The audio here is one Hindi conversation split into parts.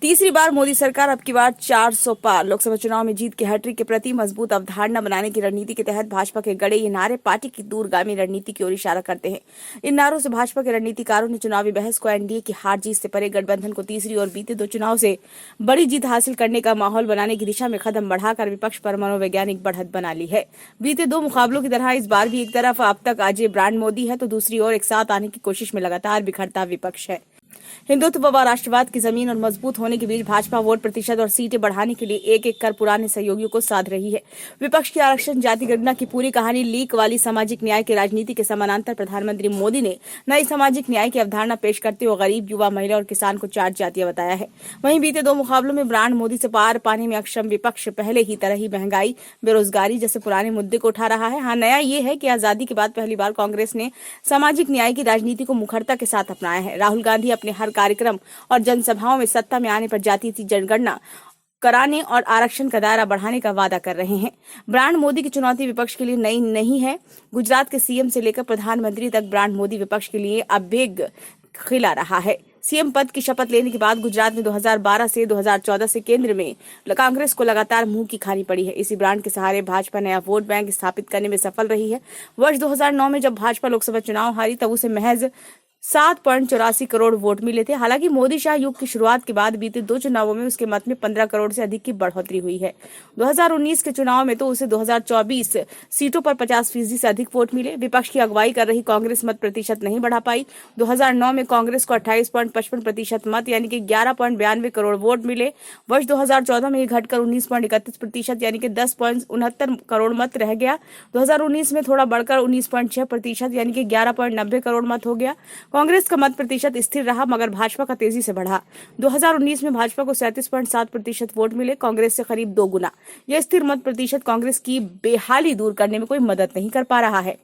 तीसरी बार मोदी सरकार अब की बार 400 पार। लोकसभा चुनाव में जीत की हैट्रिक के प्रति मजबूत अवधारणा बनाने की रणनीति के तहत भाजपा के गड़े ये नारे पार्टी की दूरगामी रणनीति की ओर इशारा करते हैं। इन नारों से भाजपा के रणनीतिकारों ने चुनावी बहस को एनडीए की हार जीत से परे गठबंधन को तीसरी और बीते 2 चुनाव से बड़ी जीत हासिल करने का माहौल बनाने की दिशा में कदम बढ़ाकर विपक्ष पर मनोवैज्ञानिक बढ़त बना ली है। बीते 2 मुकाबलों की तरह इस बार भी एक तरफ अब तक अजय ब्रांड मोदी है तो दूसरी ओर एक साथ आने की कोशिश में लगातार बिखरता विपक्ष है। हिंदुत्व व राष्ट्रवाद की जमीन और मजबूत होने के बीच भाजपा वोट प्रतिशत और सीटें बढ़ाने के लिए एक एक कर पुराने सहयोगियों को साध रही है। विपक्ष की आरक्षण जाति गणना की पूरी कहानी लीक वाली सामाजिक न्याय की राजनीति के समानांतर प्रधानमंत्री मोदी ने नई सामाजिक न्याय की अवधारणा पेश करते हुए गरीब, युवा, महिला और किसान को 4 जातियां बताया है। वहीं बीते 2 मुकाबलों में ब्रांड मोदी से पार पाने में अक्षम विपक्ष पहले ही तरह ही महंगाई, बेरोजगारी जैसे पुराने मुद्दे को उठा रहा है। हाँ, नया ये है कि आजादी के बाद पहली बार कांग्रेस ने सामाजिक न्याय की राजनीति को मुखरता के साथ अपनाया है। राहुल गांधी अपने हर कार्यक्रम और जनसभाओं में सत्ता में आने पर जाति की जनगणना कराने और आरक्षण का दायरा बढ़ाने का वादा कर रहे हैं। ब्रांड मोदी की चुनौती विपक्ष के लिए नई नहीं है। गुजरात के सीएम से लेकर प्रधानमंत्री तक ब्रांड मोदी विपक्ष के लिए अभेद्य खिला रहा है। सीएम पद की शपथ लेने के बाद गुजरात में 2012 से 2014 से केंद्र में कांग्रेस को लगातार मुंह की खानी पड़ी है। इसी ब्रांड के सहारे भाजपा नया वोट बैंक स्थापित करने में सफल रही है। वर्ष 2009 में जब भाजपा लोकसभा चुनाव हारी तब उसे महज 7.84 करोड़ वोट मिले थे। हालांकि मोदी शाह युग की शुरुआत के बाद बीते 2 चुनावों में उसके मत में 15 करोड़ से अधिक की बढ़ोतरी हुई है। 2019 के चुनाव में तो उसे 2024 सीटों पर 50% से अधिक वोट मिले। विपक्ष की अगुवाई कर रही कांग्रेस मत प्रतिशत नहीं बढ़ा पाई। 2009 में कांग्रेस को 28.55% मत यानी कि 11.92 करोड़ वोट मिले। वर्ष 2014 में ये घटकर 19.31% यानी कि 10.69 करोड़ मत रह गया। 2019 में थोड़ा बढ़कर 19.6% यानी कि 11.90 करोड़ मत हो गया। कांग्रेस का मत प्रतिशत स्थिर रहा मगर भाजपा का तेजी से बढ़ा। 2019 में भाजपा को 37.7% वोट मिले, कांग्रेस से करीब 2 गुना। यह स्थिर मत प्रतिशत कांग्रेस की बेहाली दूर करने में कोई मदद नहीं कर पा रहा है।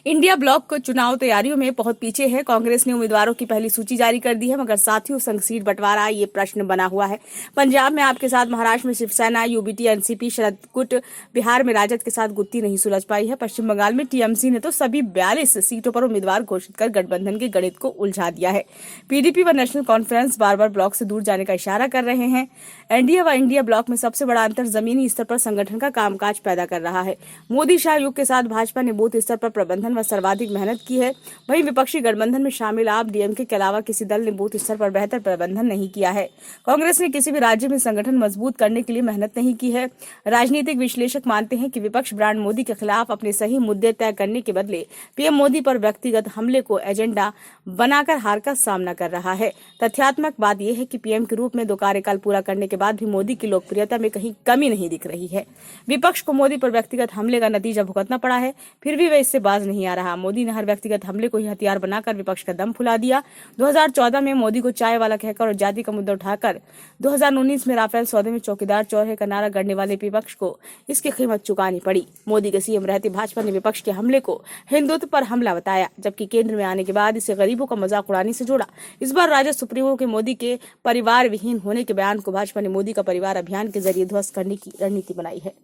इंडिया ब्लॉक को चुनाव तैयारियों में बहुत पीछे है। कांग्रेस ने उम्मीदवारों की पहली सूची जारी कर दी है मगर साथियों संग सीट बंटवारा ये प्रश्न बना हुआ है। पंजाब में आपके साथ, महाराष्ट्र में शिवसेना, यूबीटी, एनसीपी, शरद गुट, बिहार में राजद के साथ गुत्ती नहीं सुलझ पाई है। पश्चिम बंगाल में टीएमसी ने तो सभी 42 सीटों पर उम्मीदवार घोषित कर गठबंधन के गणित को उलझा दिया है। पीडीपी व नेशनल कॉन्फ्रेंस बार बार ब्लॉक से दूर जाने का इशारा कर रहे हैं। एनडीए व इंडिया ब्लॉक में सबसे बड़ा अंतर जमीनी स्तर पर संगठन का कामकाज पैदा कर रहा है। मोदी शाह युग के साथ भाजपा ने बूथ स्तर पर प्रबंधन व सर्वाधिक मेहनत की है। वहीं विपक्षी गठबंधन में शामिल आप, डीएमके के अलावा किसी दल ने बूथ स्तर पर बेहतर प्रबंधन नहीं किया है। कांग्रेस ने किसी भी राज्य में संगठन मजबूत करने के लिए मेहनत नहीं की है। राजनीतिक विश्लेषक मानते हैं कि विपक्ष ब्रांड मोदी के खिलाफ अपने सही मुद्दे तय करने के बदले पीएम मोदी पर व्यक्तिगत हमले को एजेंडा बनाकर हार का सामना कर रहा है। तथ्यात्मक बात यह है कि पीएम के रूप में 2 कार्यकाल पूरा करने के बाद भी मोदी की लोकप्रियता में कहीं कमी नहीं दिख रही है। विपक्ष को मोदी पर व्यक्तिगत हमले का नतीजा भुगतना पड़ा है, फिर भी वह इससे बाज नहीं आ रहा। मोदी ने हर व्यक्तिगत हमले को ही हथियार बनाकर विपक्ष का दम फुला दिया। 2014 में मोदी को चाय वाला कहकर और जाति का मुद्दा उठाकर 2019 में राफेल सौदे में चौकीदार चौरे का नारा गढ़ने वाले विपक्ष को इसकी कीमत चुकानी पड़ी। मोदी के सीएम रहते भाजपा ने विपक्ष के हमले को हिंदुत्व पर हमला बताया, जबकि केंद्र में आने के बाद इसे गरीबों का मजाक उड़ाने से जोड़ा। इस बार राजद सुप्रीमो के मोदी के परिवार विहीन होने के बयान को भाजपा ने मोदी का परिवार अभियान के जरिए ध्वस्त करने की रणनीति बनाई है।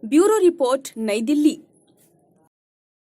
ब्यूरो रिपोर्ट, नई दिल्ली।